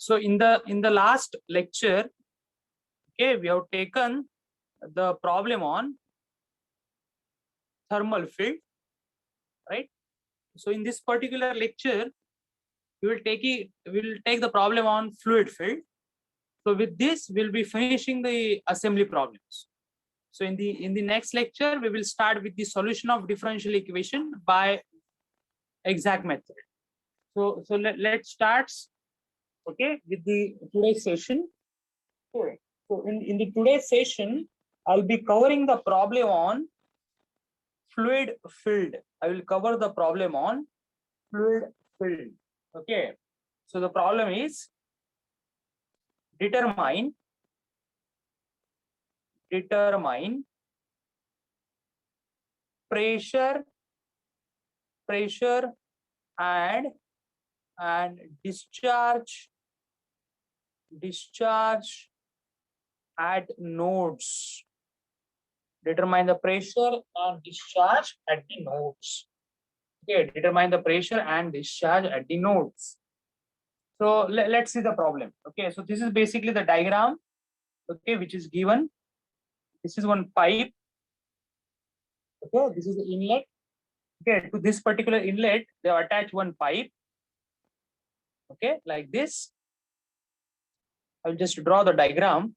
So in the last lecture, okay, we have taken the problem on thermal field, right? So in this particular lecture, we will take the problem on fluid field. So with this, we'll be finishing the assembly problems. So in the next lecture, we will start with the solution of differential equation by exact method. So let's start, okay, with the today's session. Okay. So in the today's session, I'll be covering the problem on fluid field. I will cover the problem on fluid field. Okay. So the problem is determine pressure and discharge at nodes. Determine the pressure and discharge at the nodes. Okay, determine the pressure and discharge at the nodes. So let's see the problem. Okay, so this is basically the diagram, okay, which is given. This is one pipe. Okay, this is the inlet. Okay, to this particular inlet, they have attached one pipe. Okay, like this. I'll just draw the diagram.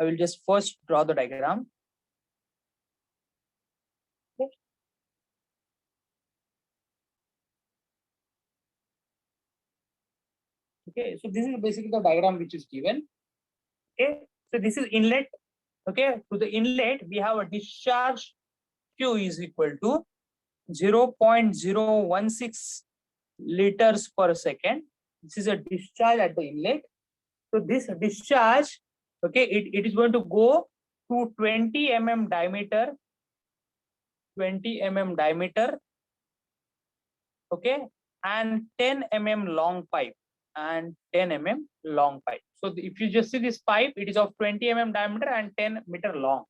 I will just first draw the diagram. Okay, so this is basically the diagram which is given. Okay, so this is inlet. Okay, to the inlet, we have a discharge Q is equal to 0.016 liters per second. This is a discharge at the inlet. So this discharge, okay, it is going to go to 20 mm diameter, okay, and 10 mm long pipe, So if you just see this pipe, it is of 20 mm diameter and 10 meter long.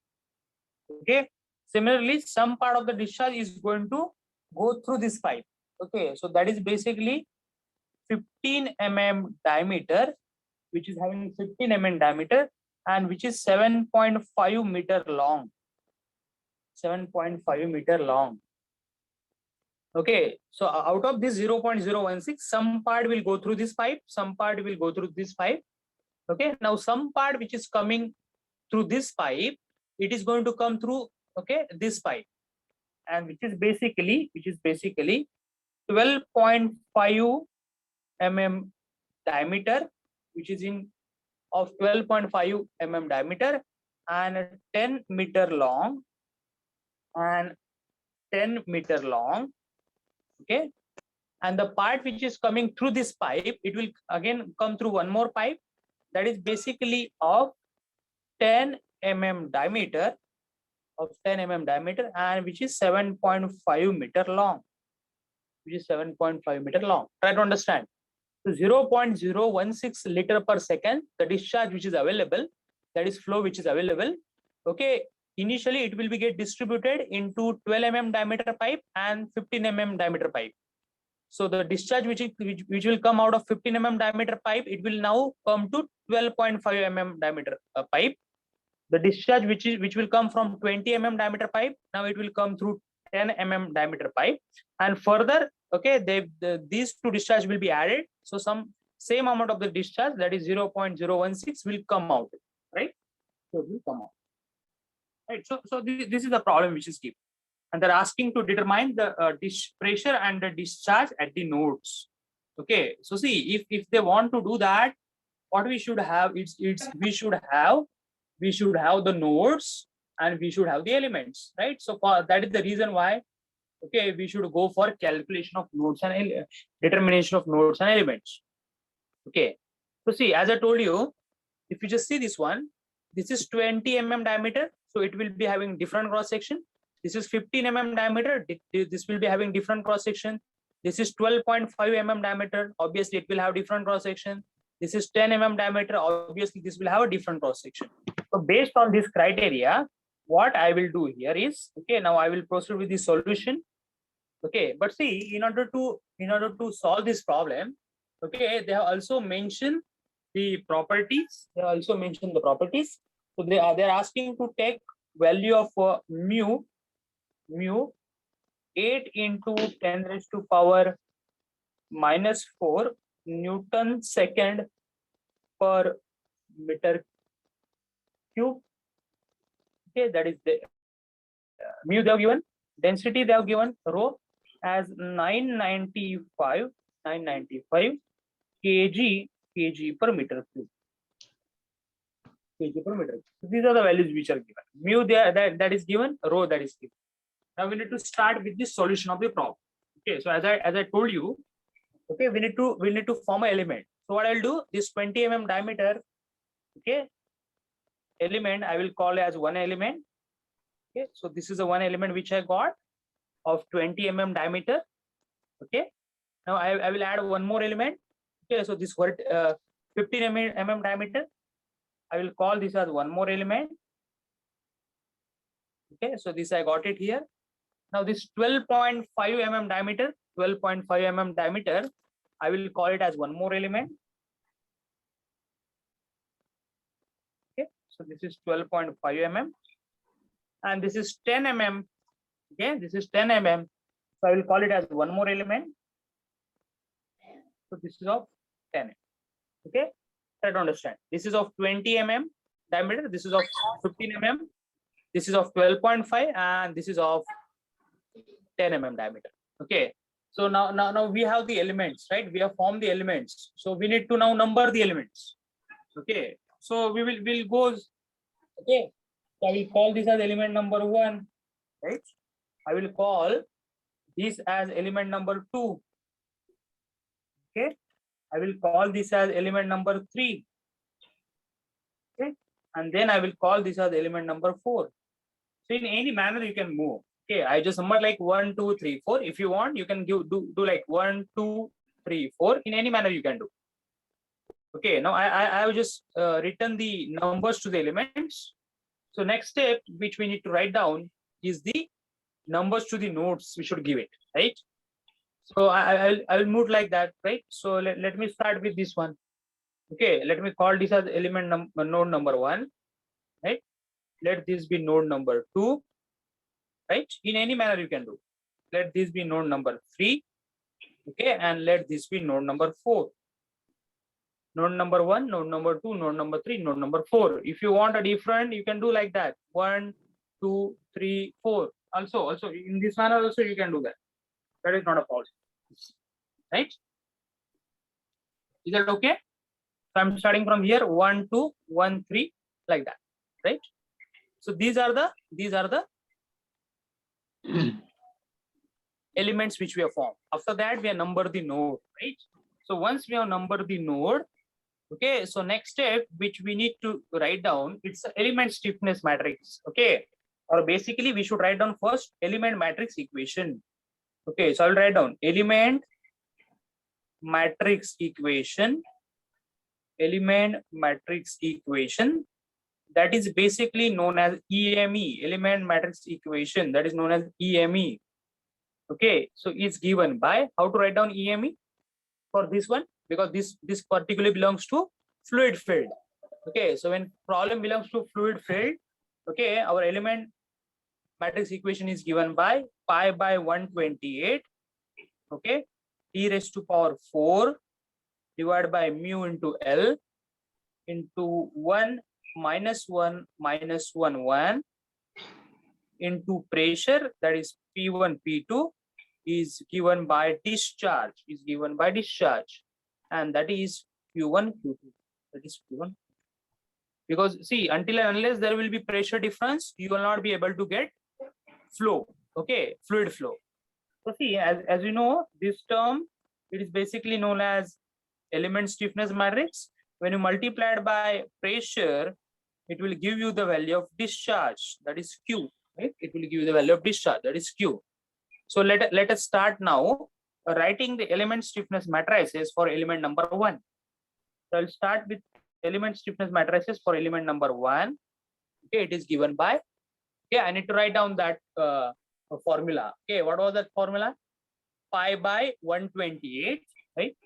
Okay. Similarly, some part of the discharge is going to go through this pipe. Okay, so that is basically 15 mm diameter, which is having 15 mm diameter and which is 7.5 meter long. 7.5 meter long. Okay, so out of this 0.016, some part will go through this pipe, some part will go through this pipe. Okay, now some part which is coming through this pipe, it is going to come through, okay, this pipe, and which is basically 12.5 mm diameter, which is of 12.5 mm diameter and 10 meter long okay, and the part which is coming through this pipe, it will again come through one more pipe that is basically of 10 mm diameter and which is 7.5 meter long, Try to understand. So 0.016 liter per second, the discharge which is available, that is flow which is available. Okay, initially it will be get distributed into 12 mm diameter pipe and 15 mm diameter pipe. So the discharge which will come out of 15 mm diameter pipe, it will now come to 12.5 mm diameter pipe. The discharge which will come from 20 mm diameter pipe, now it will come through 10 mm diameter pipe, and further, okay, these two discharge will be added. So some same amount of the discharge, that is 0.016, will come out, right? So it will come out, right? So this is the problem which is given, and they're asking to determine the pressure and the discharge at the nodes. Okay, so see, if they want to do that, what we should have, we should have the nodes and we should have the elements, right? So that is the reason why, okay, we should go for calculation of nodes and determination of nodes and elements. Okay, so see, as I told you, if you just see this one, this is 20 mm diameter, so it will be having different cross section. This is 15 mm diameter, this will be having different cross section. This is 12.5 mm diameter, obviously it will have different cross section. This is 10 mm diameter, obviously this will have a different cross section. So based on this criteria, what I will do here is, okay, now I will proceed with the solution. Okay, but see, in order to solve this problem, okay, they have also mentioned the properties. They also mentioned the properties. So they're asking to take value of mu 8 into 10 raised to power minus 4 Newton second per meter cube. Okay, that is the mu they have given. Density they have given rho as 995 kg per meter cube. Kg per meter. So these are the values which are given. Mu there that is given, rho that is given. Now we need to start with the solution of the problem. Okay, so as I told you, okay, we need to form an element. So what I'll do, this 20 mm diameter, okay, element I will call as one element. Okay, so this is the one element which I got of 20 mm diameter. Okay, now I will add one more element. Okay, so this 15 mm diameter, I will call this as one more element. Okay, so this I got it here. Now this 12.5 mm diameter, 12.5 mm diameter, I will call it as one more element. Okay, so this is 12.5 mm, and this is 10 mm. Okay, this is 10 mm, so I will call it as one more element. So this is of 10 mm. Okay, try to understand. This is of 20 mm diameter, this is of 15 mm, this is of 12.5, and this is of 10 mm diameter. Okay, so now we have the elements, right? We have formed the elements, so we need to now number the elements. Okay, so we'll go. Okay, so I will call this as element number 1, right? I will call this as element number 2. Okay, I will call this as element number 3. Okay, and then I will call this as element number 4. So in any manner you can move. Okay, I just number like 1, 2, 3, 4. If you want, you can do like 1, 2, 3, 4. In any manner you can do. Okay, now I have just written the numbers to the elements. So next step which we need to write down is the numbers to the nodes we should give it, right? So I'll move like that, right? So let me start with this one. Okay, let me call this as element node number 1, right? Let this be node number 2, right? In any manner you can do. Let this be node number 3, okay, and let this be node number 4. Node number 1, node number 2, node number 3, node number 4. If you want a different, you can do like that. 1, 2, 3, 4. Also in this manner also you can do that. That is not a problem, right? Is that okay? So I'm starting from here 1, 2, 1, 3, like that, right? So these are the elements which we have formed. After that, we have numbered the node, right? So once we have numbered the node, okay, so next step which we need to write down, it's the element stiffness matrix. Okay, or basically we should write down first element matrix equation. Okay, so I'll write down element matrix equation, that is basically known as EME, element matrix equation, that is known as EME. Okay, so it's given by, how to write down EME for this one, because this particularly belongs to fluid field. Okay, so when problem belongs to fluid field, okay, our element matrix equation is given by pi by 128, okay, t raised to power 4 divided by mu into L into 1 minus 1 minus 1 1 into pressure, that is P1 P2 is given by discharge, and that is Q1 Q2, that is Q1. Because see, until and unless there will be pressure difference, you will not be able to get flow. Okay, fluid flow. So see, as you know, this term, it is basically known as element stiffness matrix. When you multiply it by pressure, it will give you the value of discharge, that is Q, right? It will give you the value of discharge, that is Q. So let us start now writing the element stiffness matrices for element number 1. So I'll start with element stiffness matrices for element number 1. Okay, it is given by, okay, I need to write down that formula. Okay, what was that formula? pi by 128, right?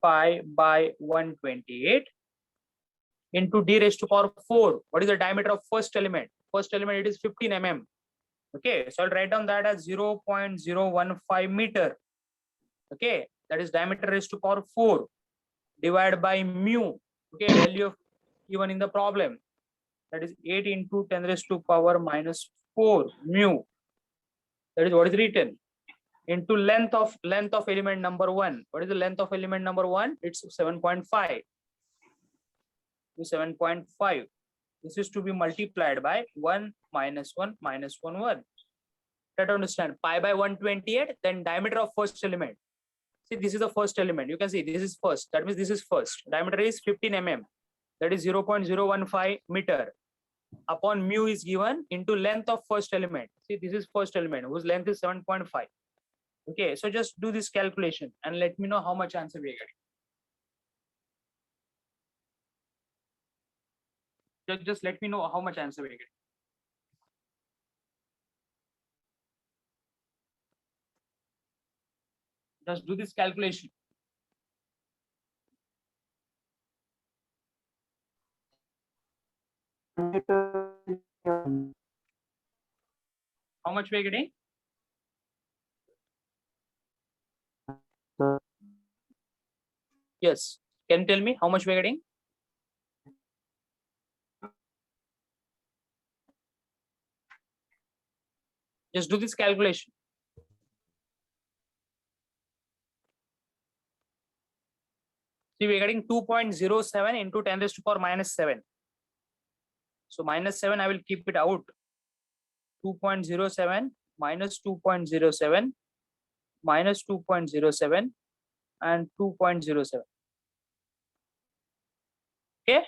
Pi by 128 into d raised to power 4. What is the diameter of first element? First element, it is 15 mm. Okay, so I'll write down that as 0.015 meter. Okay, that is diameter raised to power 4 divided by mu. Okay, value of given in the problem, that is 8 into 10 raised to power minus 4 mu. That is what is written into length of element number 1. What is the length of element number 1? It's 7.5 to 7.5. This is to be multiplied by 1 minus 1 minus 1 1. Try to understand. Pi by 128, then diameter of first element. See, this is the first element. You can see this is first. That means this is first. Diameter is 15 mm. That is 0.015 meter. Upon mu is given into length of first element. See, this is first element whose length is 7.5. Okay, so just do this calculation and let me know how much answer we are getting. Just let me know how much answer we are getting. Just do this calculation. How much we are getting? Yes. Can you tell me how much we are getting? Just do this calculation. See, we are getting 2.07 into 10 raised to power minus 7. So minus 7, I will keep it out. 2.07 minus 2.07 minus 2.07 and 2.07. Okay.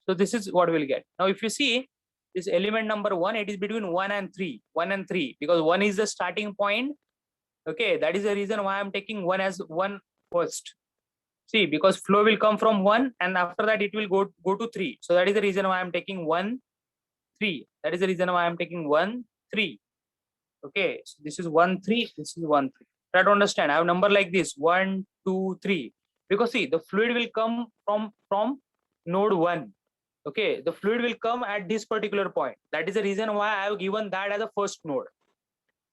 So this is what we'll get. Now, if you see this element number 1, it is between 1 and 3. 1 and 3 because 1 is the starting point. Okay, that is the reason why I'm taking 1 as 1 first. See, because flow will come from 1 and after that it will go to 3. So that is the reason why I'm taking 1, 3. That is the reason why I'm taking 1, 3. Okay, so this is 1, 3. This is 1, 3. Try to understand. I have a number like this 1, 2, 3. Because see, the fluid will come from node 1. Okay, the fluid will come at this particular point. That is the reason why I have given that as a first node.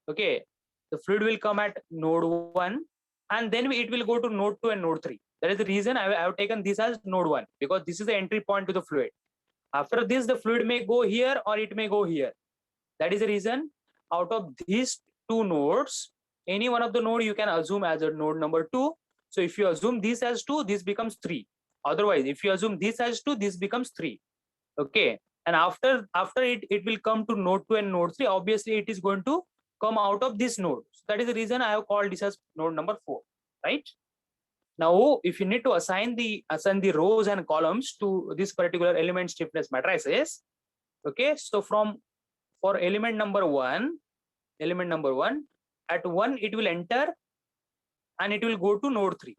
Okay, the fluid will come at node 1 and then it will go to node 2 and node 3. That is the reason I have taken this as node 1 because this is the entry point to the fluid. After this, the fluid may go here or it may go here. That is the reason out of these two nodes, any one of the node you can assume as a node number 2. So if you assume this as 2, this becomes 3. Otherwise, if you assume this as 2, this becomes 3. Okay, and after it will come to node 2 and node 3. Obviously, it is going to come out of this node. So that is the reason I have called this as node number 4. Right? Now, if you need to assign the rows and columns to this particular element stiffness matrices, okay. So for element number 1, at 1 it will enter and it will go to node 3.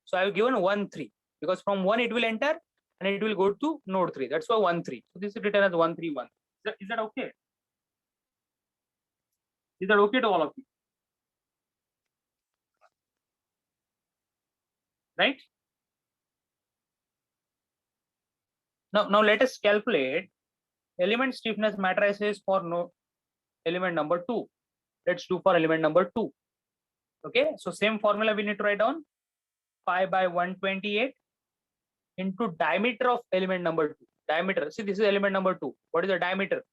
So I have given 1, 3 because from 1 it will enter and it will go to node 3. That's why 1, 3. So this is written as 1, 3, 1. Is that okay? Is that okay to all of you? Right? Now let us calculate element stiffness matrices for element number 2. Let's do for element number 2. Okay, so same formula we need to write down. Pi by 128 into diameter of element number 2. Diameter. See, this is element number 2. What is the diameter?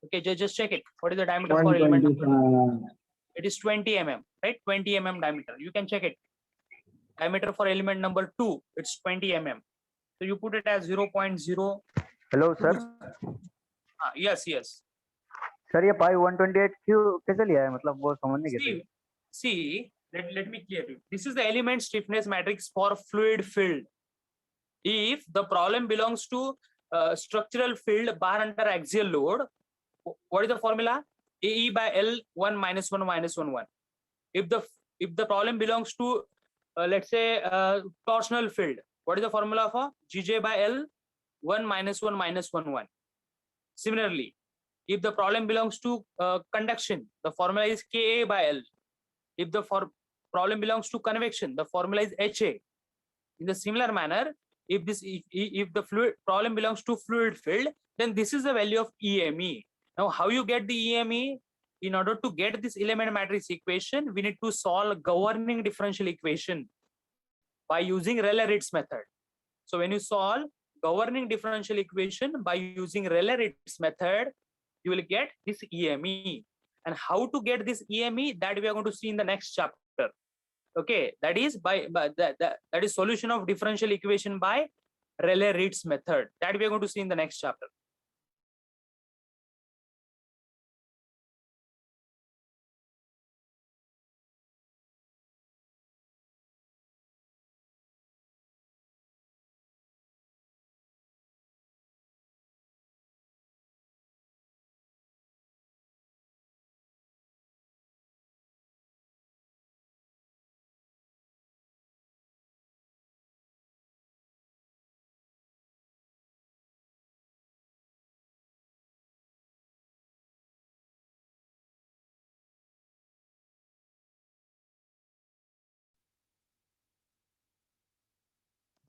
Okay, just check it. What is the diameter for element number 2? It is 20 mm, right? 20 mm diameter. You can check it. Diameter for element number 2, it's 20 mm. So you put it as 0.0. Hello, sir. Yes. Sir ये पाई 128 क्यों कैसे लिया है मतलब वो समझ नहीं गया. See, let me clear you. This is the element stiffness matrix for fluid filled. If the problem belongs to structural filled bar under axial load, what is the formula? AE by L 1 minus 1 minus 1 1. If the problem belongs to let's say torsional filled, what is the formula for? GJ by L 1 minus 1 minus 1 1. Similarly, if the problem belongs to conduction, the formula is KA by L If the problem belongs to convection, the formula is HA. In the similar manner, if the fluid problem belongs to fluid field, then this is the value of EME. Now, how you get the EME? In order to get this element matrix equation, we need to solve governing differential equation by using Rayleigh-Ritz method. So when you solve governing differential equation by using Rayleigh-Ritz method, you will get this EME. And how to get this EME, that we are going to see in the next chapter. Okay, that is that is solution of differential equation by Rayleigh-Ritz method, that we are going to see in the next chapter.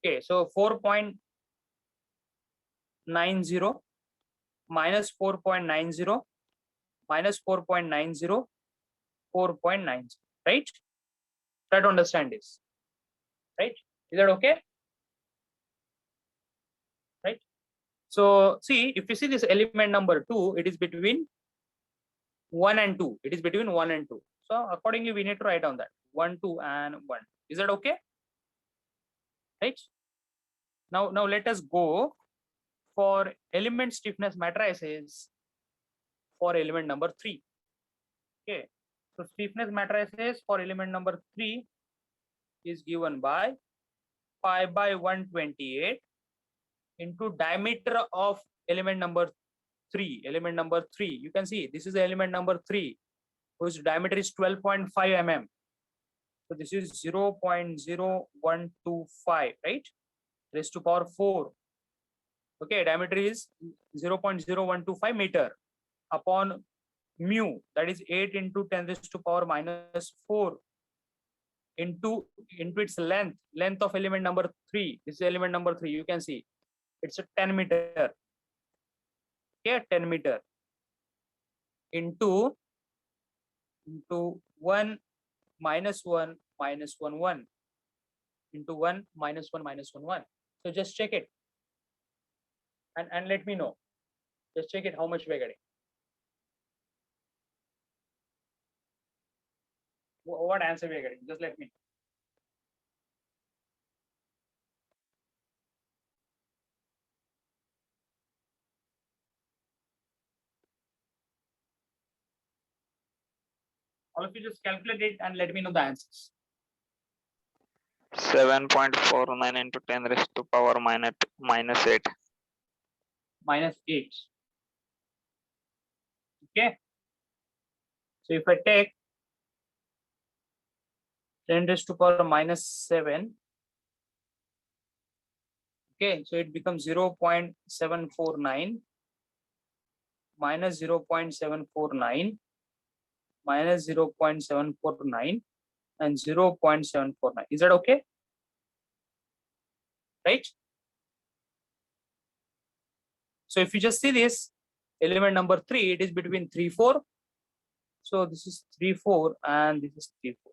Okay, so 4.90 minus 4.90 minus 4.90, 4.90, right? Try to understand this, right? Is that okay? Right? So see, if you see this element number 2, it is between 1 and 2. It is between 1 and 2. So accordingly, we need to write down that 1, 2, and 1. Is that okay? Right? Now let us go for element stiffness matrices for element number 3. Okay. So stiffness matrices for element number 3 is given by pi by 128 into diameter of element number 3. Element number 3. You can see this is the element number 3, whose diameter is 12.5 mm. So this is 0.0125, right? Raised to power 4. Okay, diameter is 0.0125 meter upon mu, that is 8 into 10 raised to power minus 4 into its length of element number 3. This is element number 3. You can see it's a 10 meter. Okay, 10 meter into 1 minus 1 minus 1 1 into 1 minus 1 minus 1 1. So just check it and let me know. Just check it how much we're getting. What answer we're getting? Just let me know. All of you just calculate it and let me know the answers. 7.49 into 10 raised to power minus 8. Minus 8. Okay. So if I take 10 raised to power minus 7, okay, so it becomes 0.749 minus 0.749 minus 0.749 and 0.749. Is that okay? Right? So if you just see this element number 3, it is between 3, 4. So this is 3, 4 and this is 3, 4.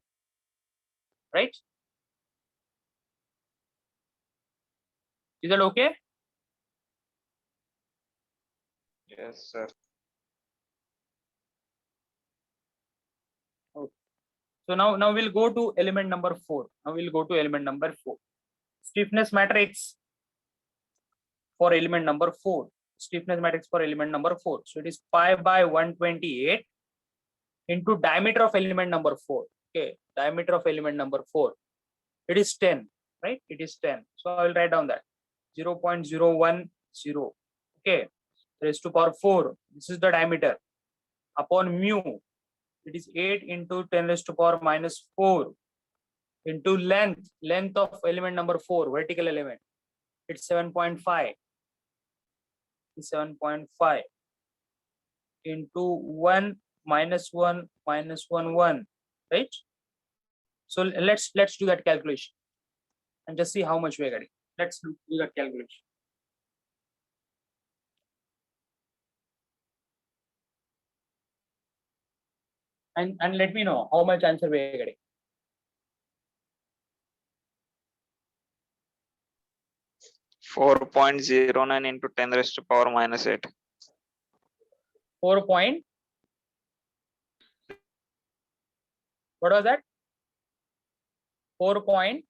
Right? Is that okay? Yes, sir. Okay. So now we'll go to element number 4. Now we'll go to element number 4. Stiffness matrix for element number 4. Stiffness matrix for element number 4. So it is pi by 128 into diameter of element number 4. Okay, diameter of element number 4. It is 10, right? It is 10. So I will write down that 0.010. Okay, raised to power 4. This is the diameter upon mu. It is 8 into 10 raised to power minus 4 into length of element number 4, vertical element. It's 7.5. 7.5 into 1 minus 1 minus 1 1, right? So let's do that calculation and just see how much we are getting. Let's do that calculation. And let me know how much answer we are getting. 4.09 into 10 raised to power minus 8. 4 point. What was that? 4 point.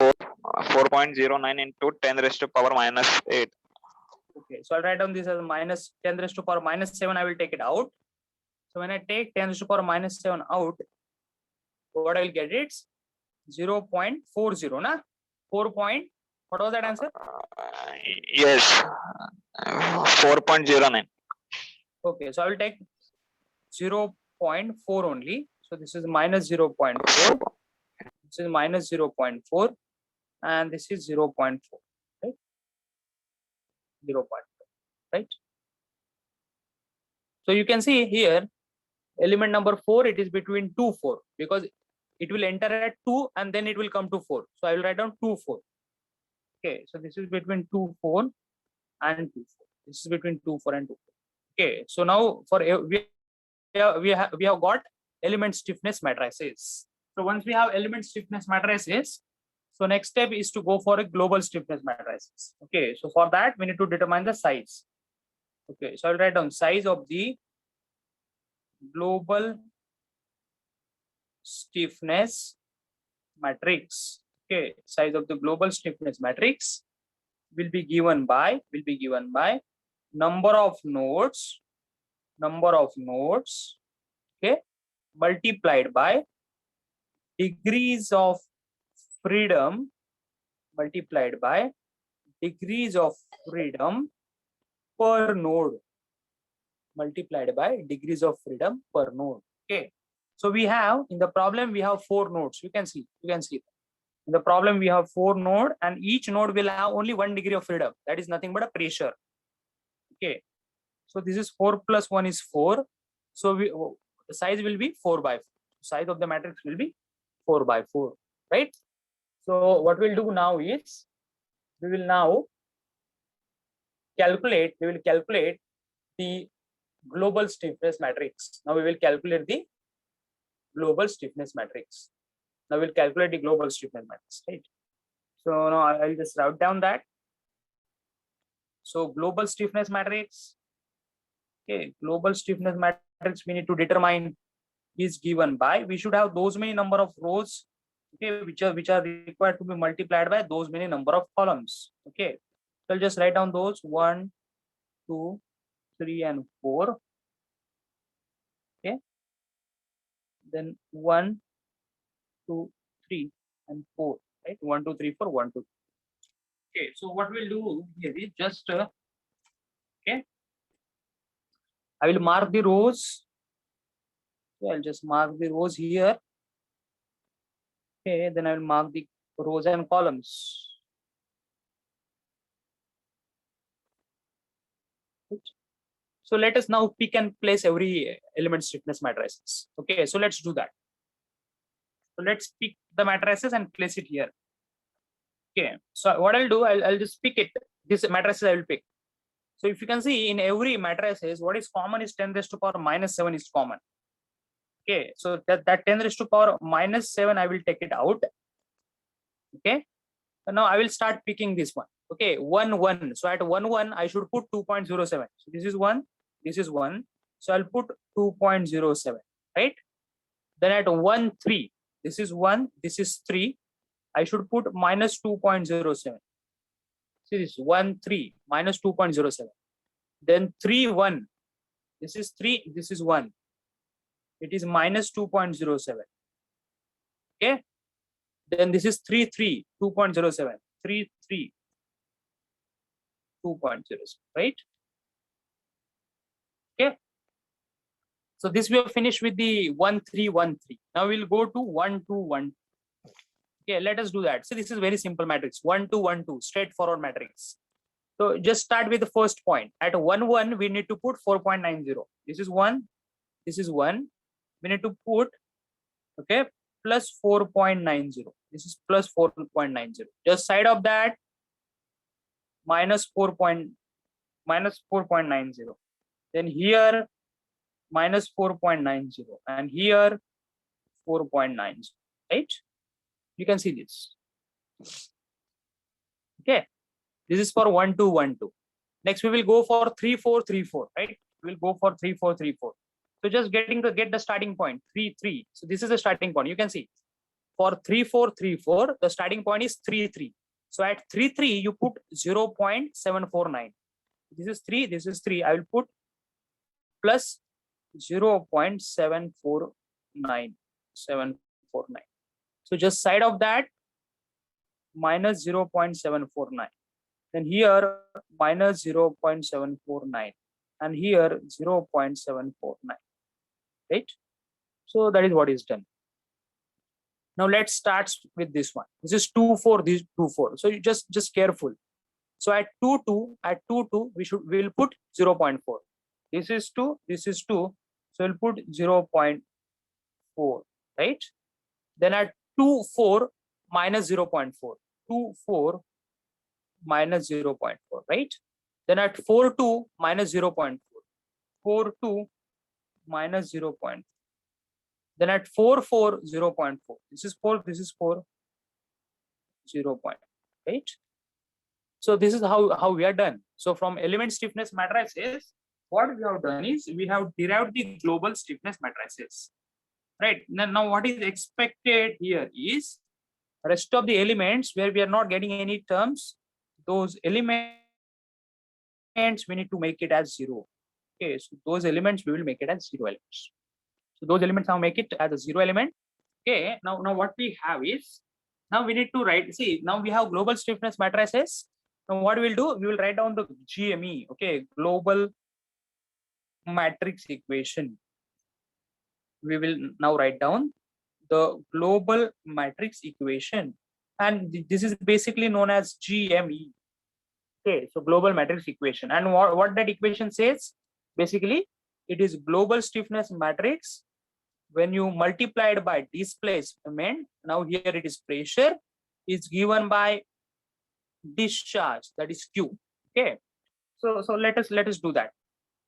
4.09 into 10 raised to power minus 8. Okay, so I'll write down this as minus 10 raised to power minus 7. I will take it out. So when I take 10 raised to power minus 7 out, what I will get? It's 0.40, na? 4 point. What was that answer? Yes, 4.09. Okay, so I will take 0.4 only. So this is minus 0.4. This is minus 0.4, and this is 0.4. Right? 0.4. Right? So you can see here, element number 4, it is between 2, 4, because it will enter at 2 and then it will come to 4. So I will write down 2, 4. Okay, so this is between 2, 4 and 2, 4. This is between 2, 4 and 2, 4. Okay, so now for we have got element stiffness matrices. So once we have element stiffness matrices, so next step is to go for a global stiffness matrices. Okay, so for that we need to determine the size. Okay, so I'll write down size of the global stiffness matrix. Okay, size of the global stiffness matrix will be given by number of nodes, okay, multiplied by degrees of freedom, per node, Okay, so we have in the problem we have 4 nodes. You can see. In the problem we have 4 nodes, and each node will have only 1 degree of freedom. That is nothing but a pressure. Okay, so this is 4 plus 1 is 4. So the size will be 4 by 4. Size of the matrix will be 4 by 4, right? So what we'll do now is we will now calculate the global stiffness matrix. Now we will calculate the global stiffness matrix. Right? So now I'll just write down that. So global stiffness matrix. Okay, global stiffness matrix we need to determine is given by, we should have those many number of rows, okay, which are required to be multiplied by those many number of columns. Okay, so I'll just write down those 1, 2, 3, and 4. Okay, then 1, 2, 3, and 4. Right, 1, 2, 3, 4, 1, 2. Okay, so what we'll do here is just okay, I will mark the rows. So I'll just mark the rows here. Okay, then I will mark the rows and columns. So let us now pick and place every element stiffness matrices. Okay, so let's do that. So let's pick the matrices and place it here. Okay, so what I'll do, I'll just pick it. This matrices I will pick. So if you can see in every matrices, what is common is 10 raised to power minus 7 is common. Okay, so that 10 raised to power minus 7, I will take it out. Okay, so now I will start picking this one. Okay, 1, 1. So at 1, 1, I should put 2.07. So this is 1, this is 1. So I'll put 2.07, right? Then at 1, 3, this is 1, this is 3. I should put minus 2.07. See this 1, 3, minus 2.07. Then 3, 1. This is 3, this is 1. It is minus 2.07. Okay. Then this is 3, 3, 2.07. 3, 3, 2.07, right? Okay. So this we have finished with the 1, 3, 1, 3. Now we'll go to 1, 2, 1. Okay, let us do that. So this is very simple matrix. 1, 2, 1, 2, straightforward matrix. So just start with the first point. At 1, 1, we need to put 4.90. This is 1. This is 1. We need to put, okay, plus 4.90. This is plus 4.90. Just side of that minus 4.90. Then here minus 4.90 and here 4.90. Right? You can see this. Okay. This is for 1 2 1 2. Next we will go for 3 4 3 4. Right? We will go for 3 4 3 4. So just get the starting point 3 3. So this is the starting point. You can see for 3 4 3 4 the starting point is 3 3. So at 3 3 you put 0.749. This is 3. This is 3. I will put plus 0.749. So just side of that minus 0.749. Then here minus 0.749 and here 0.749. Right? So that is what is done. Now let's start with this one. This is 2 4. This 2 4. So you just careful. So at 2 2 we will put 0.4. This is 2. This is 2. So we'll put 0.4. Right? Then at 2 4 minus 0.4. 2 4 minus 0.4. Right? Then at 4 2 minus 0.4. 4 2 minus 0.4. Then at 4 4 0.4. This is 4. This is 4. 0. Right? So this is how we are done. So from element stiffness matrices, what we have done is we have derived the global stiffness matrices. Right? Now what is expected here is rest of the elements where we are not getting any terms, those elements we need to make it as 0. Okay, so those elements we will make it as 0 elements. So those elements now make it as a 0 element. Okay, now what we have is, now we need to write, see, now we have global stiffness matrices. Now what we will do, we will write down the GME, okay, global matrix equation. We will now write down the global matrix equation, and this is basically known as GME. Okay, so global matrix equation, and what that equation says, basically it is global stiffness matrix when you multiply it by displacement. Now here it is pressure is given by discharge, that is Q. Okay, so let us do that.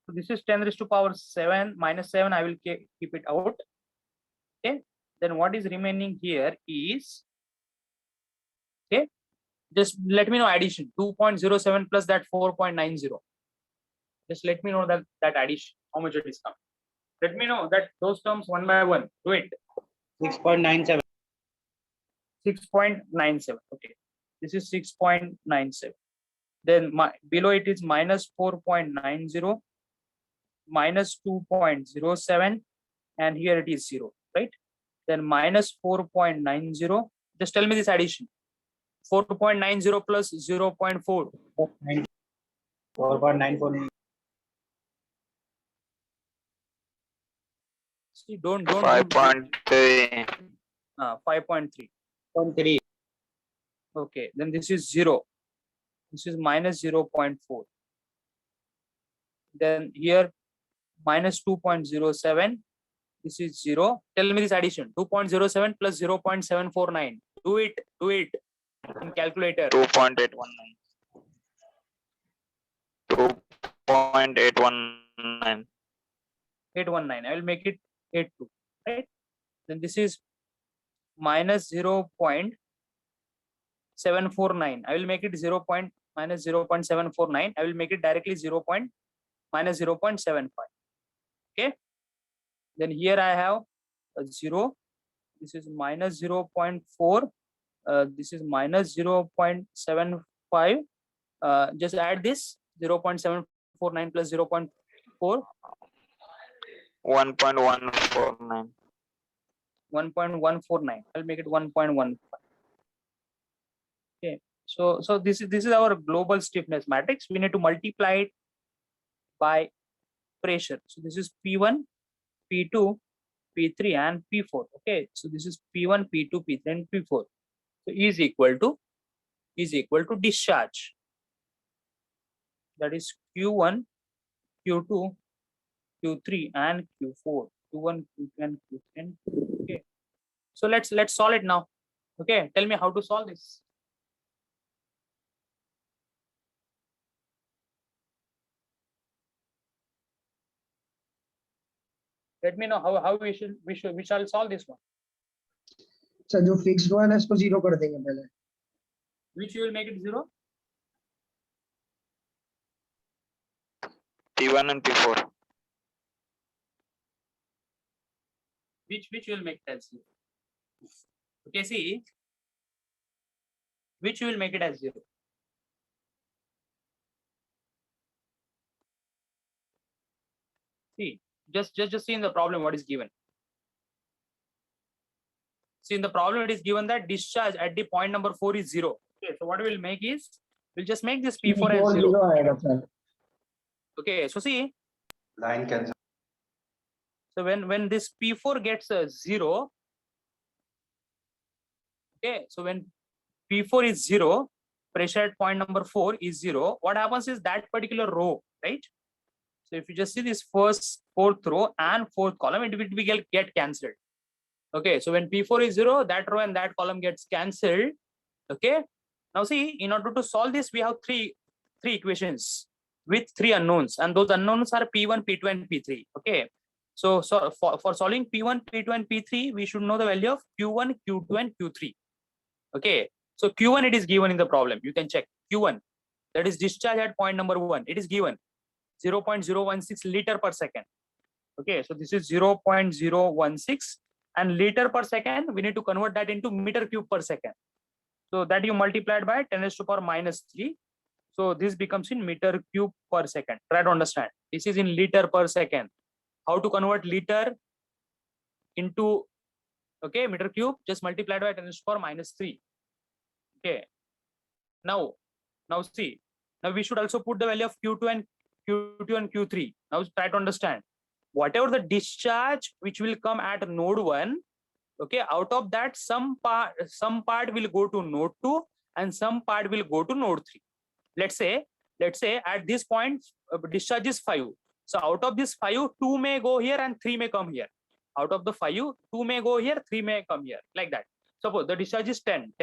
So this is 10 raised to power 7 minus 7. I will keep it out. Okay, then what is remaining here is, okay, just let me know addition 2.07 plus that 4.90. Just let me know that addition, how much it is coming. Let me know that those terms one by one. Do it. 6.97. 6.97. Okay, this is 6.97. Then below it is minus 4.90, minus 2.07, and here it is 0. Right? Then minus 4.90. Just tell me this addition. 4.90 plus 0.4. 4.94. See, don't 5.3. 5.3. 3. Okay, then this is 0. This is minus 0.4. Then here minus 2.07. This is 0. Tell me this addition. 2.07 plus 0.749. Do it in calculator. 2.819. 2.819. 819. I will make it 82. Right? Then this is minus 0.749. I will make it minus 0.749. I will make it directly minus 0.75. Okay. Then here I have a 0. This is minus 0.4. This is minus 0.75. Just add this 0.749 plus 0.4. 1.149. 1.149. I'll make it 1.15. Okay. So this is our global stiffness matrix. We need to multiply it by pressure. So this is P1, P2, P3, and P4. Okay. So this is P1, P2, P3, and P4. So is equal to discharge. That is Q1, Q2, Q3, and Q4. Q1, Q2, and Q3. Okay. So let's solve it now. Okay, tell me how to solve this. Let me know how we shall solve this one. Sir जो fixed one है इसको zero कर देंगे पहले. Which you will make it 0? P1 and P4. Which you will make it as 0? Okay, see, which you will make it as 0? See, just see in the problem what is given. See, in the problem it is given that discharge at the point number 4 is 0. Okay, so what we will make is, we'll just make this P4 as 0. Zero आएगा sir. Okay, so see, Line cancel. so when this P4 gets a 0, okay, so when P4 is 0, pressure at point number 4 is 0, what happens is that particular row, right? So if you just see this fourth row and fourth column, it will be get cancelled. Okay, so when P4 is 0, that row and that column gets cancelled. Okay, now see, in order to solve this, we have three equations with 3 unknowns, and those unknowns are P1, P2, and P3. Okay, so for solving P1, P2, and P3, we should know the value of Q1, Q2, and Q3. Okay, so Q1 it is given in the problem. You can check Q1, that is discharge at point number 1. It is given 0.016 liter per second. Okay, so this is 0.016, and liter per second, we need to convert that into meter cube per second. So that you multiplied by 10 raised to power minus 3. So this becomes in meter cube per second. Try to understand. This is in liter per second. How to convert liter into, okay, meter cube? Just multiplied by 10 raised to power minus 3. Okay. Now see. Now we should also put the value of Q2 and Q3. Now try to understand. Whatever the discharge which will come at node 1, okay, out of that some part will go to node 2 and some part will go to node 3. Let's say at this point discharge is 5. So out of this 5, 2 may go here and 3 may come here. Out of the 5, 2 may go here, 3 may come here, like that. Suppose the discharge is 10.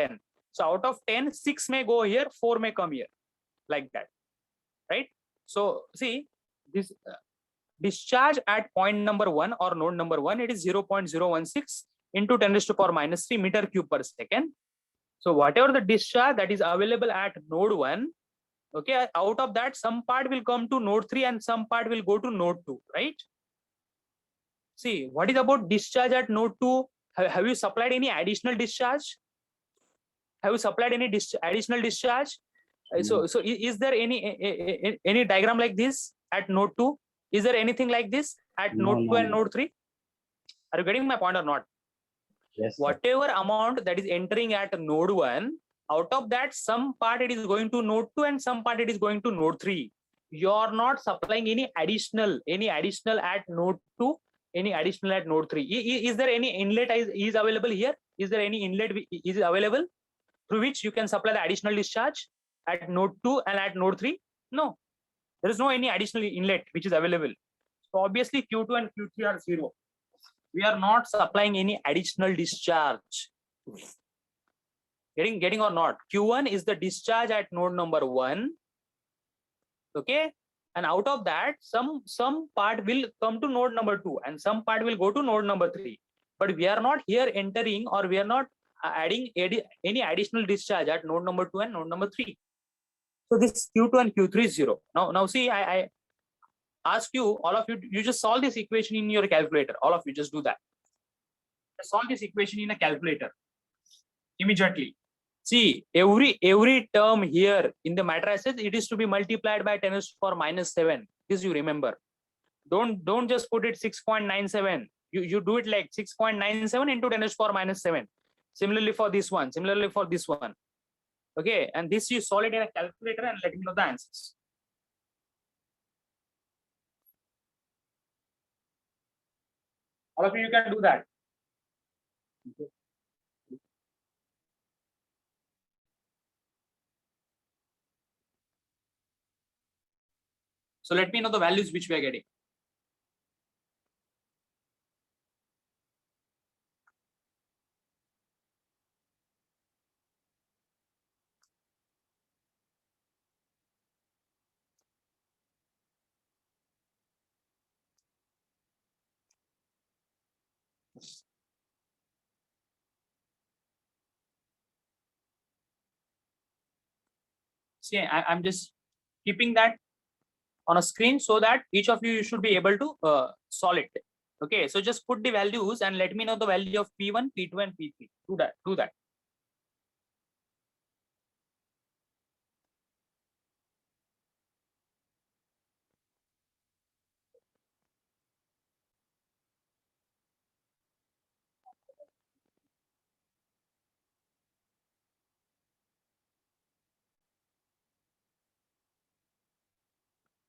So out of 10, 6 may go here, 4 may come here, like that, right? So see, this discharge at point number 1 or node number 1, it is 0.016 into 10 raised to power minus 3 meter cube per second. So whatever the discharge that is available at node 1, okay, out of that some part will come to node 3 and some part will go to node 2, right? See, what is about discharge at node 2? Have you supplied any additional discharge? Have you supplied any additional discharge? So is there any diagram like this at node 2? Is there anything like this at node 2 and node 3? Are you getting my point or not? Yes. Whatever amount that is entering at node 1, out of that some part it is going to node 2 and some part it is going to node 3. You are not supplying any additional at node 2, any additional at node 3. Is there any inlet is available here? Is there any inlet is available through which you can supply the additional discharge at node 2 and at node 3? No, there is no any additional inlet which is available. So obviously Q2 and Q3 are 0. We are not supplying any additional discharge. Getting or not? Q1 is the discharge at node number 1. Okay, and out of that some part will come to node number 2 and some part will go to node number 3. But we are not here entering, or we are not adding any additional discharge at node number 2 and node number 3. So this Q2 and Q3 is 0. Now see, I ask you, all of you just solve this equation in your calculator. All of you just do that. Solve this equation in a calculator immediately. See, every term here in the matrices, it is to be multiplied by 10 raised to the power minus 7. This you remember. Don't just put it 6.97. You do it like 6.97 into 10 raised to the power minus 7. Similarly for this one. Similarly for this one. Okay, and this you solve it in a calculator and let me know the answers. All of you can do that. So let me know the values which we are getting. See, I'm just keeping that on a screen so that each of you should be able to solve it. Okay, so just put the values and let me know the value of P1, P2, and P3. Do that. Do that.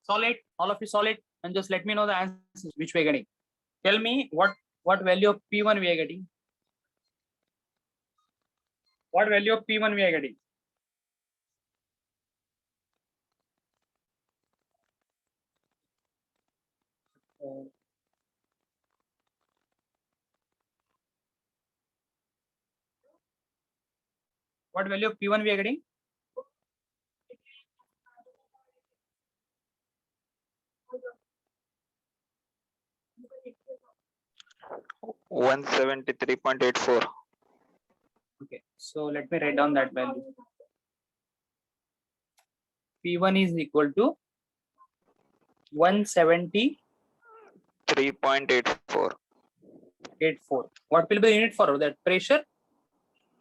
Solve it. All of you solve it, and just let me know the answers which we are getting. Tell me what value of P1 we are getting. What value of P1 we are getting? What value of P1 we are getting? One 173.84. Okay, so let me write down that value. P1 is equal to 170.84. 3.84. What will be the unit for that pressure?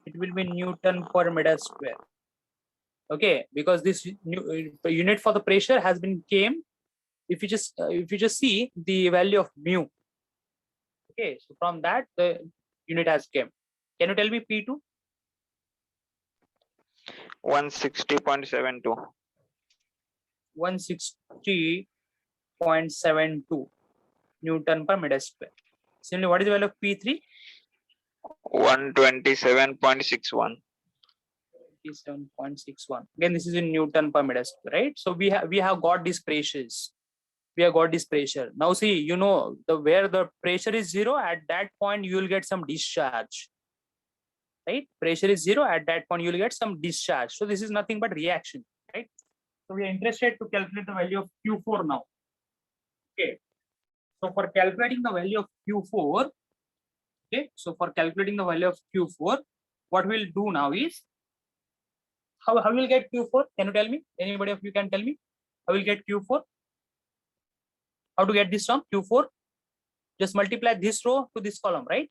It will be Newton per meter square. Okay, because this unit for the pressure has been came. If you just see the value of mu. Okay, so from that the unit has came. Can you tell me P2? 160.72. 160.72 Newton per meter square. Similarly, what is the value of P3? 127.61. 7.61. Again, this is in Newton per meter square, right? So we have got these pressures. We have got this pressure. Now see, you know, where the pressure is zero, at that point you will get some discharge. Right? Pressure is zero, at that point you will get some discharge. So this is nothing but reaction, right? So we are interested to calculate the value of Q4 now. Okay. So for calculating the value of Q4, okay, so for calculating the value of Q4, what we'll do now is, how we'll get Q4? Can you tell me? Anybody of you can tell me? How will get Q4? How to get this from Q4? Just multiply this row to this column, right?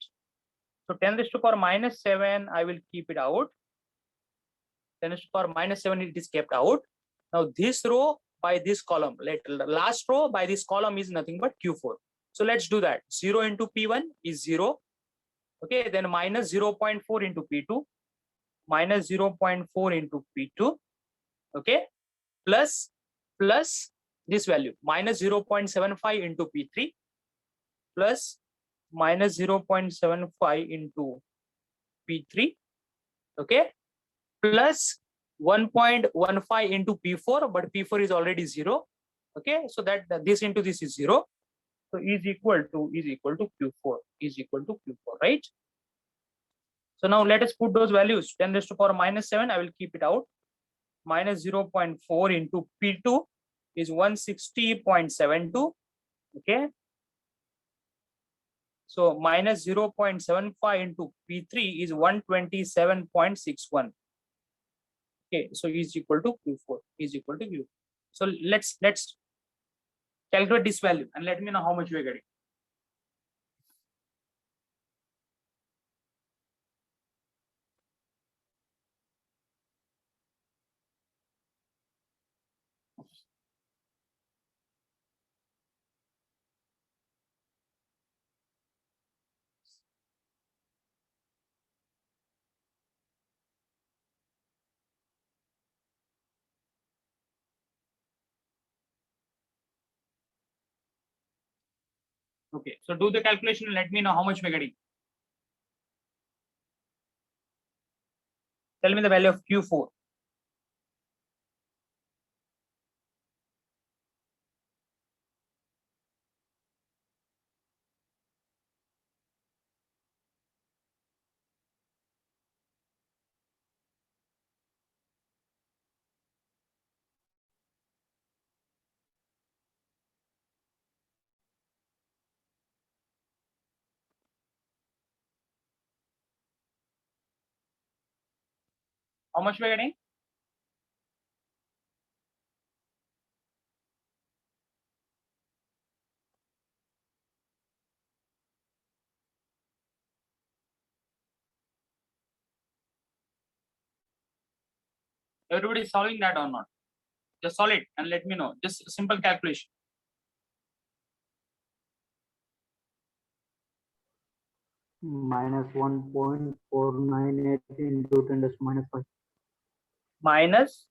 So 10 raised to power minus 7, I will keep it out. 10 raised to power minus 7, it is kept out. Now this row by this column, last row by this column is nothing but Q4. So let's do that. 0 into P1 is 0. Okay, then minus 0.4 into P2, minus 0.4 into P2. Okay, plus this value, minus 0.75 into P3, plus minus 0.75 into P3. Okay, plus 1.15 into P4, but P4 is already 0. Okay, so that this into this is 0. So is equal to Q4, is equal to Q4, right? So now let us put those values. 10 raised to power minus 7, I will keep it out. Minus 0.4 into P2 is 160.72. Okay. So minus 0.75 into P3 is 127.61. Okay, so is equal to Q4, is equal to Q. So let's calculate this value and let me know how much we are getting. Okay, so do the calculation and let me know how much we're getting. Tell me the value of Q4. How much we are getting? Everybody is solving that or not? Just solve it and let me know. Just simple calculation. minus 1.498 into 10 raised to minus 5. Minus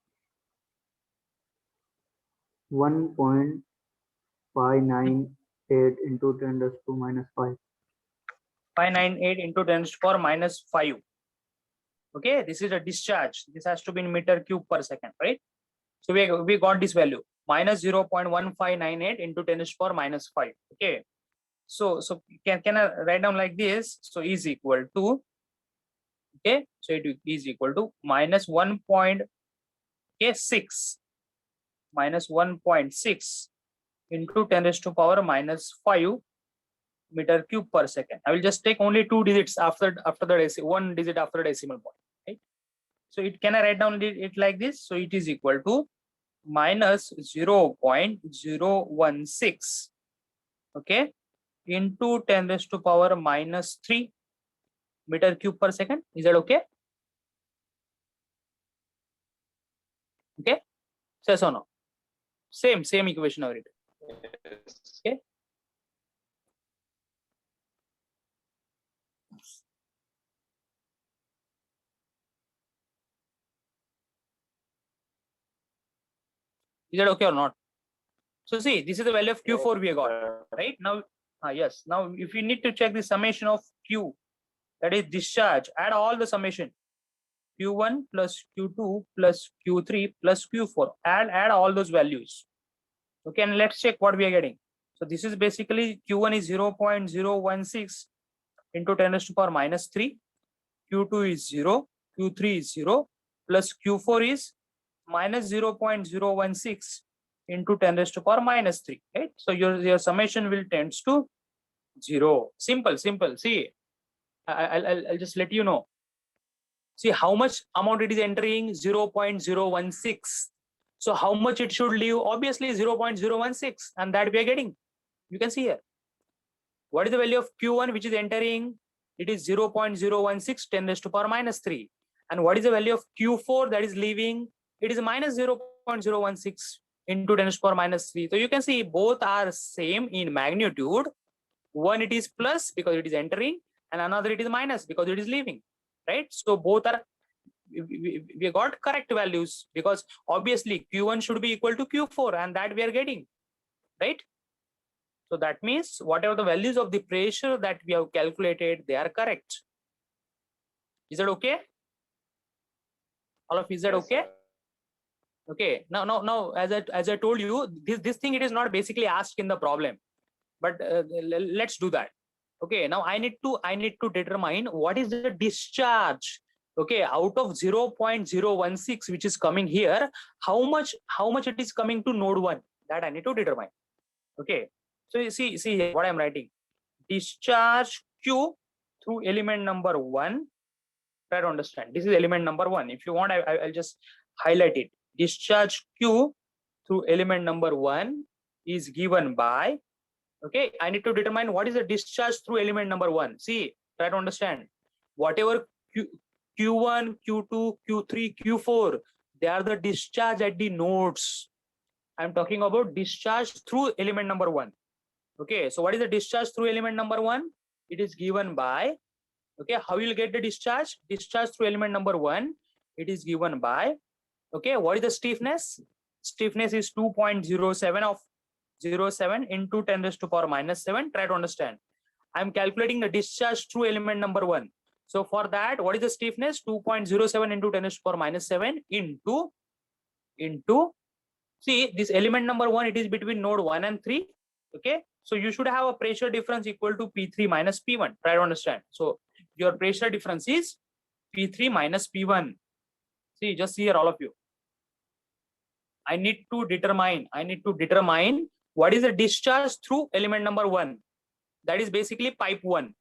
1.598 into 10 raised to minus 5. 598 into 10 to the power minus 5. Okay, this is a discharge. This has to be in meter cube per second, right? So we got this value minus 0.1598 into 10 to the power minus 5. Okay, so can I write down like this? So is equal to, okay, so it is equal to minus 1.6 minus 1.6 into 10 raised to power minus 5 meter cube per second. I will just take only 2 digits after the one digit after the decimal point, right? So it can I write down it like this? So it is equal to minus 0.016, okay, into 10 raised to power minus 3 meter cube per second. Is that okay? Okay, yes or no? Same equation over it. Okay. Is that okay or not? So see, this is the value of Q4 we got, right? Now, yes. Now, if you need to check the summation of Q, that is discharge, add all the summation. Q1 plus Q2 plus Q3 plus Q4. Add all those values. Okay, and let's check what we are getting. So this is basically Q1 is 0.016 into 10 raised to power minus 3. Q2 is 0. Q3 is 0. Plus Q4 is minus 0.016 into 10 raised to power minus 3. Right? So your summation will tends to 0. Simple. See, I'll just let you know. See how much amount it is entering, 0.016. So how much it should leave? Obviously 0.016, and that we are getting. You can see here. What is the value of Q1 which is entering? It is 0.016 10 raised to power minus 3. And what is the value of Q4 that is leaving? It is minus 0.016 into 10 raised to power minus 3. So you can see both are same in magnitude. One it is plus because it is entering, and another it is minus because it is leaving. Right? So both are, we got correct values because obviously Q1 should be equal to Q4, and that we are getting. Right? So that means whatever the values of the pressure that we have calculated, they are correct. Is that okay? All of you, is that okay? Okay. Now, as I told you, this thing it is not basically asked in the problem, but let's do that. Okay. Now I need to determine what is the discharge. Okay, out of 0.016 which is coming here, how much it is coming to node 1, that I need to determine. Okay. So you see what I'm writing. Discharge Q through element number 1. Try to understand. This is element number 1. If you want, I'll just highlight it. Discharge Q through element number 1 is given by, okay, I need to determine what is the discharge through element number 1. See, try to understand. Whatever Q1, Q2, Q3, Q4, they are the discharge at the nodes. I'm talking about discharge through element number 1. Okay, so what is the discharge through element number 1? It is given by, okay, how you will get the discharge? Discharge through element number 1, it is given by, okay, what is the stiffness? Stiffness is 2.07 of 07 into 10 raised to power minus 7. Try to understand. I'm calculating the discharge through element number 1. So for that, what is the stiffness? 2.07 into 10 raised to power minus 7 into, see, this element number 1, it is between node 1 and 3. Okay, so you should have a pressure difference equal to P3 minus P1. Try to understand. So your pressure difference is P3 minus P1. See, just here, all of you. I need to determine what is the discharge through element number 1. That is basically pipe 1.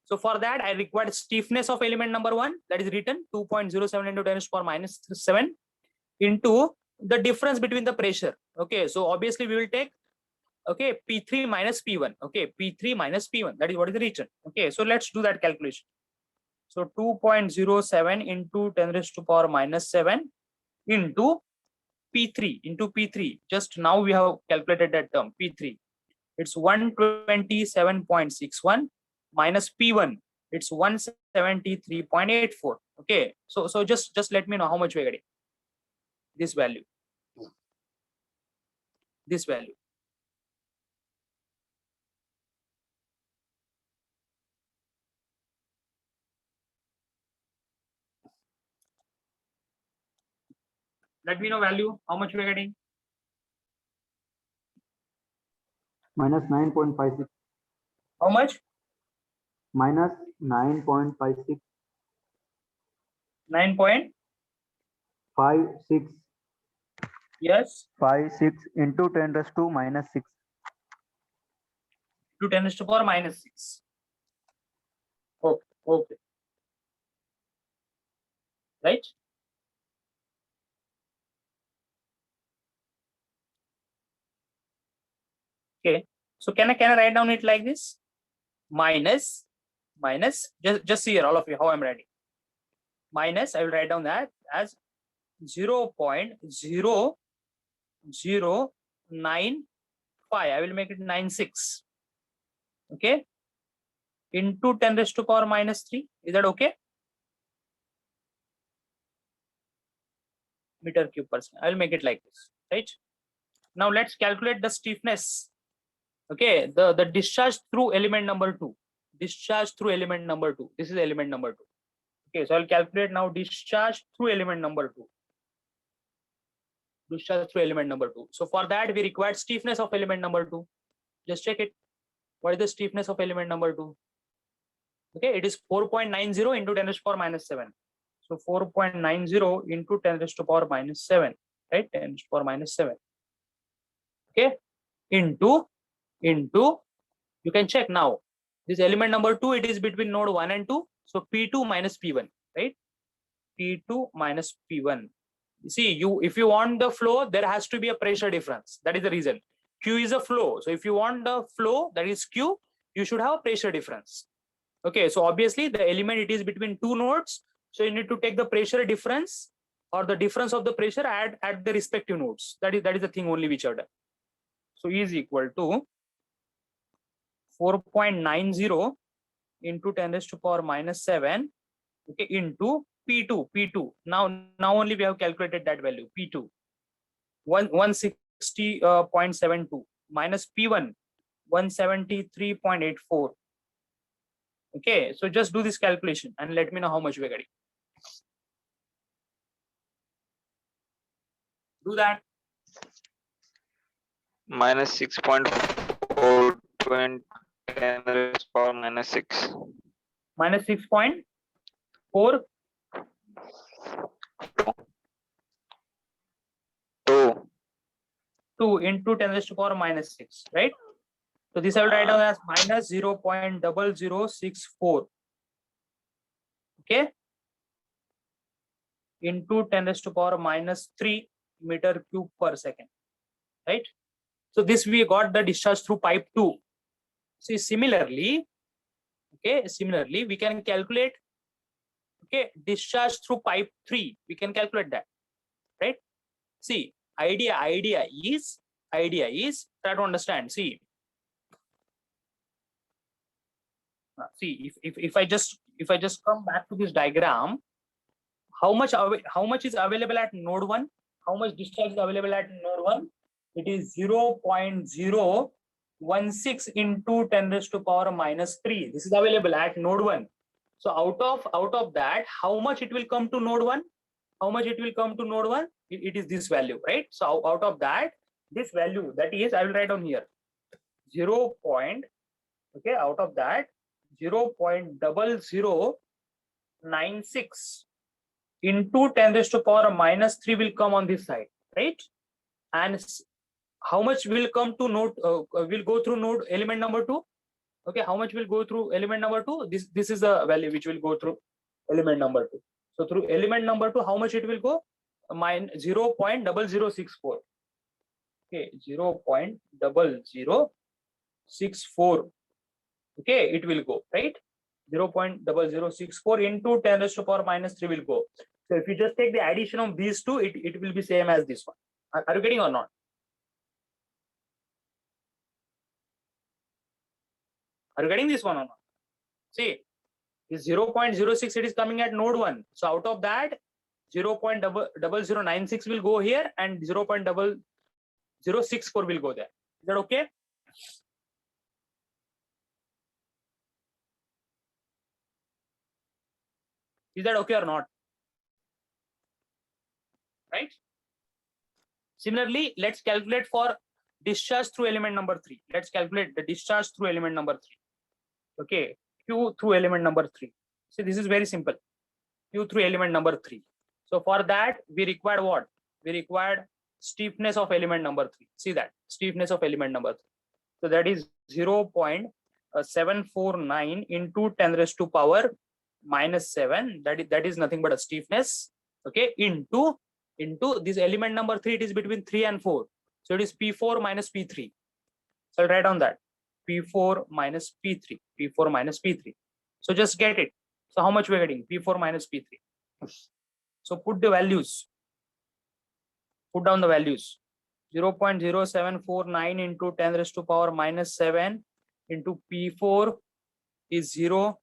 So for that, I required stiffness of element number 1, that is written 2.07 into 10 to the power minus 7 into the difference between the pressure. Okay, so obviously we will take, okay, P3 minus P1. Okay, P3 minus P1, that is what is written. Okay, so let's do that calculation. So 2.07 into 10 raised to power minus 7 into P3. Just now we have calculated that term, P3. It's 127.61 minus P1. It's 173.84. Okay, so just let me know how much we're getting. This value. This value. Let me know value, how much we're getting. minus 9.56. How much? minus 9.56. 9.56. Yes. 56 into 10 raised to minus 6. To 10 raised to power minus 6. Okay, okay. Right? Okay. So can I write down it like this? Minus, just see here, all of you, how I'm writing. Minus, I will write down that as 0.0095. I will make it 96. Okay. Into 10 raised to power minus 3. Is that okay? Meter cube per second. I will make it like this, right? Now let's calculate the stiffness. Okay, the discharge through element number 2. Discharge through element number 2. This is element number 2. Okay, so I'll calculate now discharge through element number 2. Discharge through element number 2. So for that we require stiffness of element number 2. Just check it. What is the stiffness of element number 2? Okay, it is 4.90 into 10 raised to power minus 7. So 4.90 into 10 raised to power minus 7, right? 10 raised to power minus 7. Okay, into, you can check now. This element number 2, it is between node 1 and 2. So P2 minus P1, right? P2 minus P1. See, if you want the flow, there has to be a pressure difference. That is the reason. Q is a flow. So if you want the flow, that is Q, you should have a pressure difference. Okay, so obviously the element, it is between two nodes. So you need to take the pressure difference or the difference of the pressure at the respective nodes. That is the thing only which are done. So E is equal to 4.90 into 10 raised to power minus 7, okay, into P2. Now only we have calculated that value, P2. 160.72 minus P1, 173.84. Okay, so just do this calculation and let me know how much we're getting. Do that. Minus 6.4 10 raised to power minus 6. Minus 6.4. 2 into 10 raised to power minus 6, right? So this I will write down as minus 0.0064. Okay. Into 10 raised to power minus 3 meter cube per second, right? So this we got the discharge through pipe 2. See, similarly, we can calculate, okay, discharge through pipe 3. We can calculate that, right? See, idea is try to understand. See, if I just come back to this diagram, how much is available at node 1? How much discharge is available at node 1? It is 0.016 into 10 raised to power minus 3. This is available at node 1. So out of that, how much it will come to node 1? How much it will come to node 1? It is this value, right? So out of that, this value, that is, I will write down here, out of that, 0.0096 into 10 raised to power minus 3 will come on this side, right? And how much will come to node, will go through node element number 2? Okay, how much will go through element number 2? This is the value which will go through element number 2. So through element number 2, how much it will go? 0.0064. Okay, 0.0064. Okay, it will go, right? 0.0064 into 10 raised to power minus 3 will go. So if you just take the addition of these two, it will be same as this one. Are you getting or not? Are you getting this one or not? See, this 0.06, it is coming at node 1. So out of that, 0.0096 will go here and 0.0064 will go there. Is that okay? Is that okay or not? Right? Similarly, let's calculate for discharge through element number 3. Let's calculate the discharge through element number 3. Okay, Q through element number 3. See, this is very simple. Q through element number 3. So for that, we required what? We required stiffness of element number 3. See that, stiffness of element number 3. So that is 0.749 into 10 raised to power minus 7. That is nothing but a stiffness. Okay, into this element number 3, it is between 3 and 4. So it is P4 minus P3. So I'll write on that. P4 minus P3. P4 minus P3. So just get it. So how much we're getting? P4 minus P3. So put the values. Put down the values. 0.0749 into 10 raised to power minus 7 into P4 is 0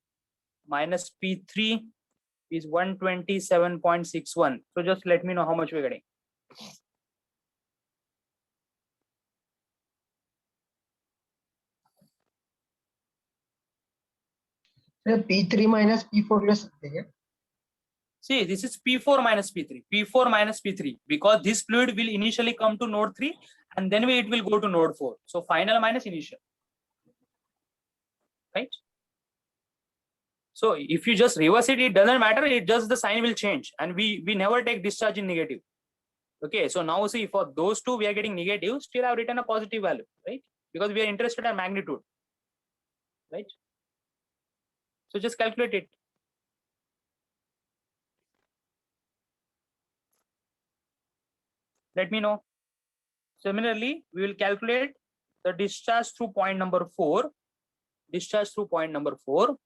minus P3 is 127.61. So just let me know how much we're getting. P3 minus P4 ले सकते हैं. See, this is P4 minus P3. P4 minus P3 because this fluid will initially come to node 3 and then it will go to node 4. So final minus initial. Right? So if you just reverse it, it doesn't matter. It just the sign will change, and we never take discharge in negative. Okay, so now see, for those two we are getting negative. Still, I've written a positive value, right? Because we are interested in magnitude, right? So just calculate it. Let me know. Similarly, we will calculate the discharge through point number 4. Discharge through point number 4.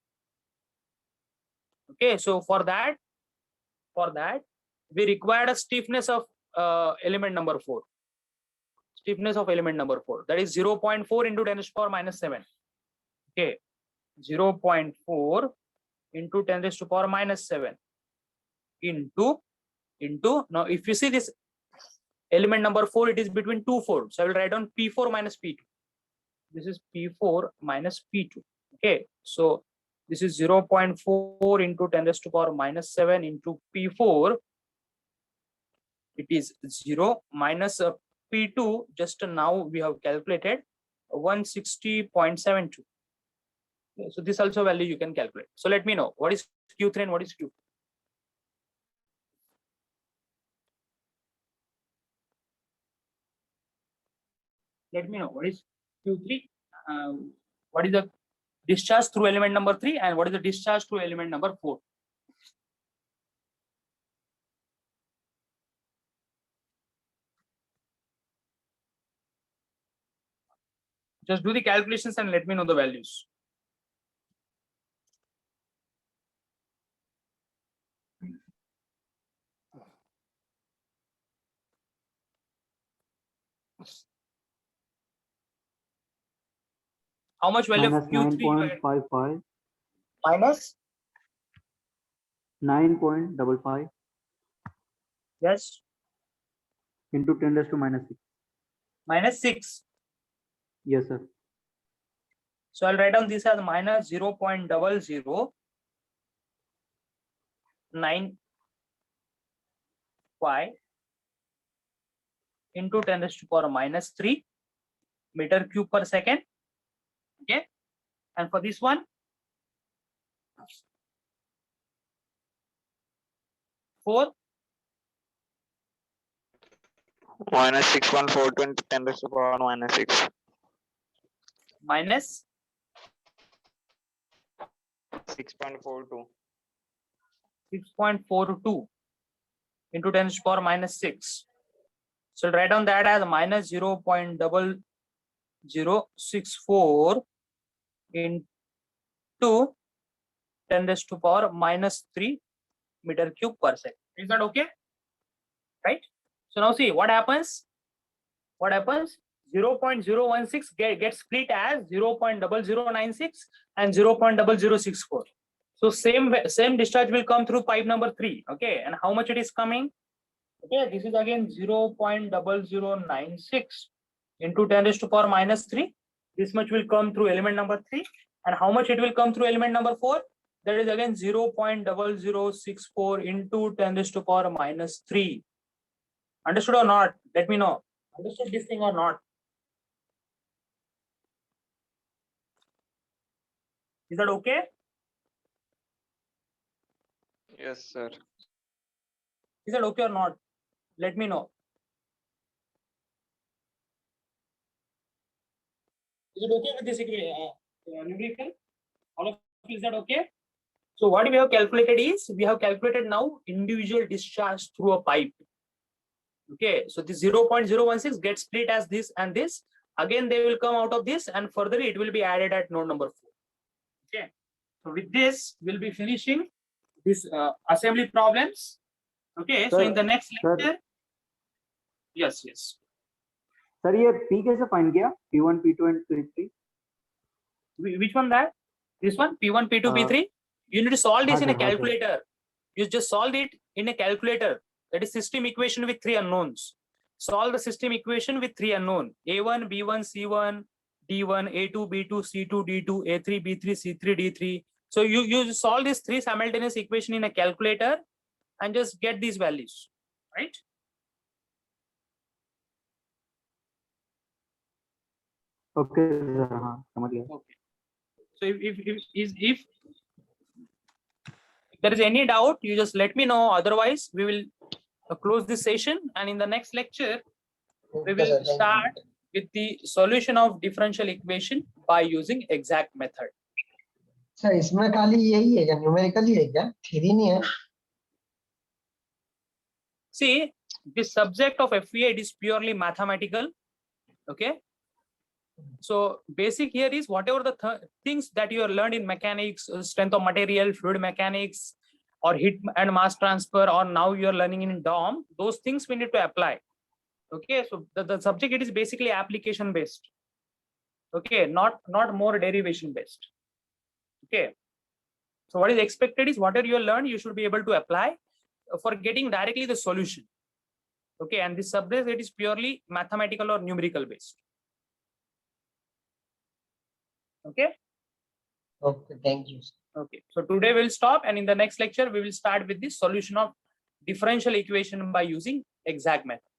Okay, so for that, we required a stiffness of element number 4. Stiffness of element number 4. That is 0.4 into 10 to the power minus 7. Okay, 0.4 into 10 to the power minus 7 into now if you see this element number 4, it is between two folds. So I will write down P4 minus P2. This is P4 minus P2. Okay, so this is 0.4 into 10 to the power minus 7 into P4. It is 0 minus P2. Just now we have calculated 160.72. So this also value you can calculate. So let me know what is Q3 and what is Q4. Let me know what is Q3, what is the discharge through element number 3 and what is the discharge through element number 4. Just do the calculations and let me know the values. How much value of minus Q3? 9.55 Minus? 9.55 Yes. into 10 raised to minus 6. Minus 6. Yes, sir. So I'll write down this as minus 0.0095 into 10 raised to power minus 3 meter cube per second. Okay, and for this one, 4 minus 614 into 10 to the power minus 6. minus 6.42. 6.42 into 10 to the power minus 6. So write down that as minus 0.0064 into 10 raised to the power minus 3 meter cube per second. Is that okay? Right? So now see what happens. What happens? 0.016 gets split as 0.0096 and 0.0064. So same discharge will come through pipe number 3. Okay, and how much it is coming? Okay, this is again 0.0096 into 10 raised to the power minus 3. This much will come through element number 3. And how much it will come through element number 4? That is again 0.0064 into 10 raised to the power minus 3. Understood or not? Let me know. Understood this thing or not? Is that okay? Yes, sir. Is that okay or not? Let me know. Is it okay with this numerical? All of you, is that okay? So what we have calculated is, we have calculated now individual discharge through a pipe. Okay, so the 0.016 gets split as this and this. Again, they will come out of this and further it will be added at node number 4. Okay, so with this, we'll be finishing this assembly problems. Okay, so Sir, in the next sir. lecture. Yes, yes. Sir ये P कैसे find किया? P1, P2 and P3? Which one that? This one? P1, P2, P3? You need to solve this हाँ in a sir, हाँ sir. calculator. You just solve it in a calculator. That is system equation with 3 unknowns. Solve the system equation with 3 unknown. A1, B1, C1, D1, A2, B2, C2, D2, A3, B3, C3, D3. So you solve these 3 simultaneous equation in a calculator and just get these values, right? Okay sir, हाँ समझ गया. Okay. So if there is any doubt, you just let me know. Otherwise, we will close this session, and in the next lecture, we will start with the solution of differential equation by using exact method. Sir इसमें खाली यही है क्या, numerical ही है क्या, theory नहीं है? See, the subject of FEA is purely mathematical. Okay. So basic here is whatever the things that you have learned in mechanics, strength of material, fluid mechanics, or heat and mass transfer, or now you are learning in DOM, those things we need to apply. Okay, so the subject, it is basically application based. Okay, not more derivation based. Okay, so what is expected is whatever you learn, you should be able to apply for getting directly the solution. Okay, and this subject, it is purely mathematical or numerical based. Okay. Okay, thank you. Okay, so today we'll stop, and in the next lecture we will start with the solution of differential equation by using exact method.